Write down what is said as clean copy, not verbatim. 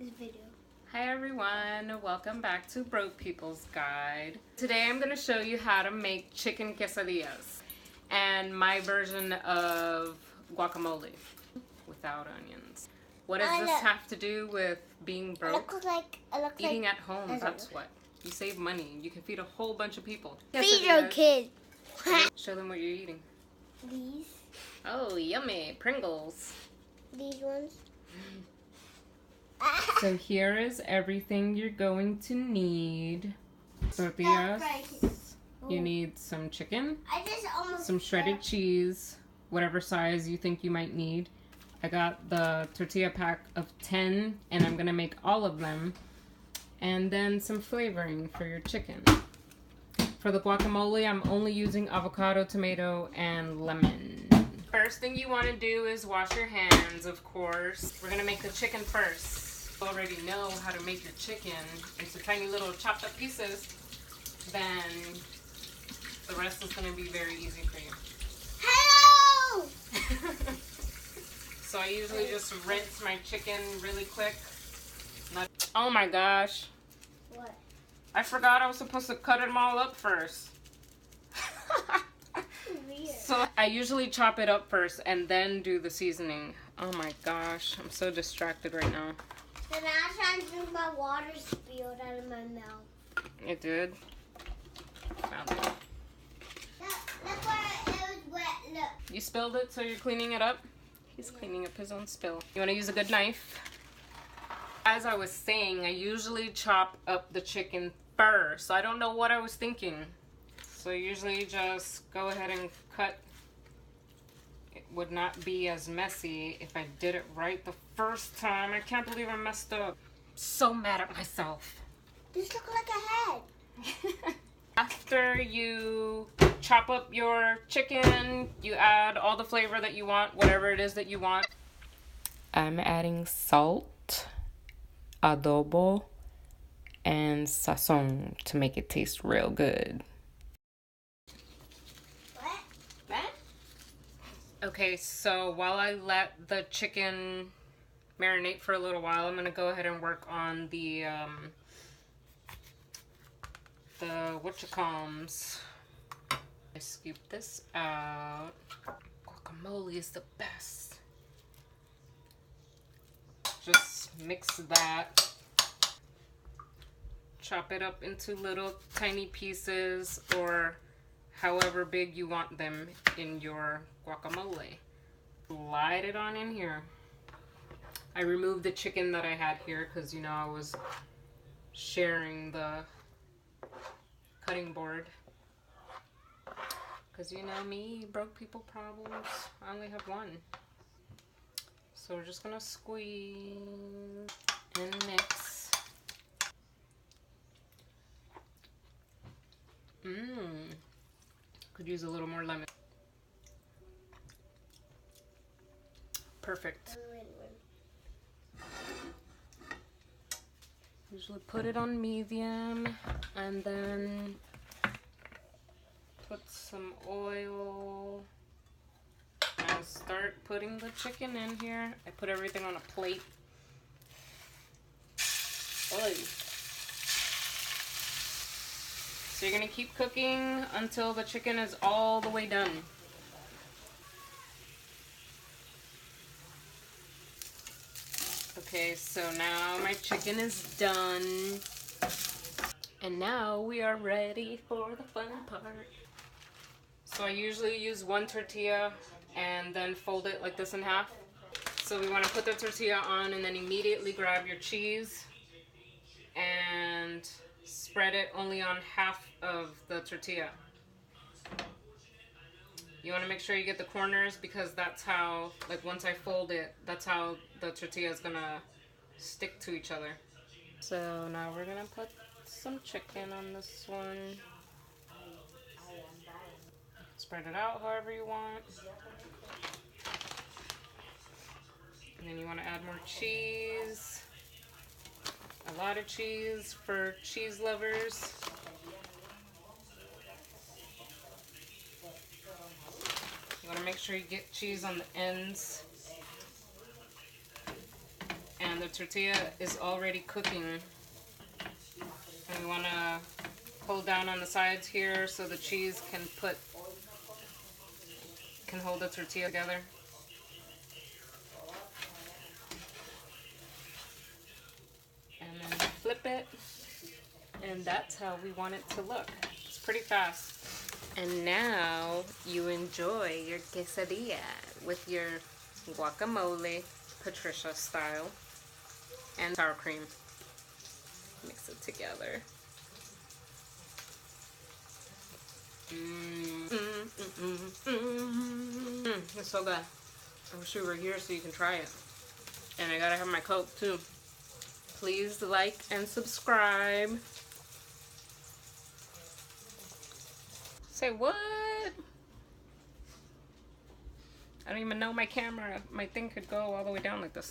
this video. Hi everyone, welcome back to Broke People's Guide. Today I'm going to show you how to make chicken quesadillas and my version of guacamole without onions. What does this have to do with being broke? Eating at home, that's what. You save money. You can feed a whole bunch of people. Feed your kid. Show them what you're eating. These. Oh, yummy. Pringles. These ones. So here is everything you're going to need. Tortillas. You need some chicken, some shredded cheese, whatever size you think you might need. I got the tortilla pack of 10 and I'm gonna make all of them. And then some flavoring for your chicken. For the guacamole, I'm only using avocado, tomato, and lemon. First thing you want to do is wash your hands, of course. We're gonna make the chicken first. You already know how to make your chicken into tiny little chopped up pieces. Then the rest is gonna be very easy for you. Hello! So I usually just rinse my chicken really quick. Oh my gosh. What? I forgot I was supposed to cut them all up first. Weird. So I usually chop it up first and then do the seasoning. Oh my gosh, I'm so distracted right now. And I tried to drink my water spilled out of my mouth. It did? Found it. Look where it was wet, look. You spilled it, so you're cleaning it up? He's cleaning up his own spill. You want to use a good knife? As I was saying, I usually chop up the chicken first. I don't know what I was thinking. So usually just go ahead and cut. It would not be as messy if I did it right the first time. I can't believe I messed up. So mad at myself. This looks like a head. After you chop up your chicken, you add all the flavor that you want, whatever it is that you want. I'm adding salt, adobo, and sazon to make it taste real good. What? Okay, so while I let the chicken marinate for a little while, I'm gonna go ahead and work on the whatchacalls. I scoop this out. Guacamole is the best. Just mix that. Chop it up into little tiny pieces or however big you want them in your guacamole. Slide it on in here. I removed the chicken that I had here because, you know, I was sharing the cutting board. Because, you know me, broke people problems. I only have one. So we're just going to squeeze and mix. Could use a little more lemon. Perfect. Usually put it on medium and then put some oil and start putting the chicken in here. I put everything on a plate. Oy. So you're gonna keep cooking until the chicken is all the way done. Okay, so now my chicken is done. And now we are ready for the fun part. So I usually use one tortilla and then fold it like this in half. So we want to put the tortilla on and then immediately grab your cheese and spread it only on half of the tortilla. You want to make sure you get the corners because that's how, like once I fold it, that's how the tortilla is going to stick to each other. So now we're going to put some chicken on this one. Spread it out however you want. And then you want to add more cheese. A lot of cheese for cheese lovers. You want to make sure you get cheese on the ends. And And the tortilla is already cooking. And we want to hold down on the sides here so the cheese can hold the tortilla together. And then flip it. And that's how we want it to look. It's pretty fast. And now you enjoy your quesadilla with your guacamole, Patricia style, and sour cream. Mix it together. It's so good. I wish you were here so you can try it. And I gotta have my Coke too. Please like and subscribe. Say what? I don't even know my camera. My thing could go all the way down like this.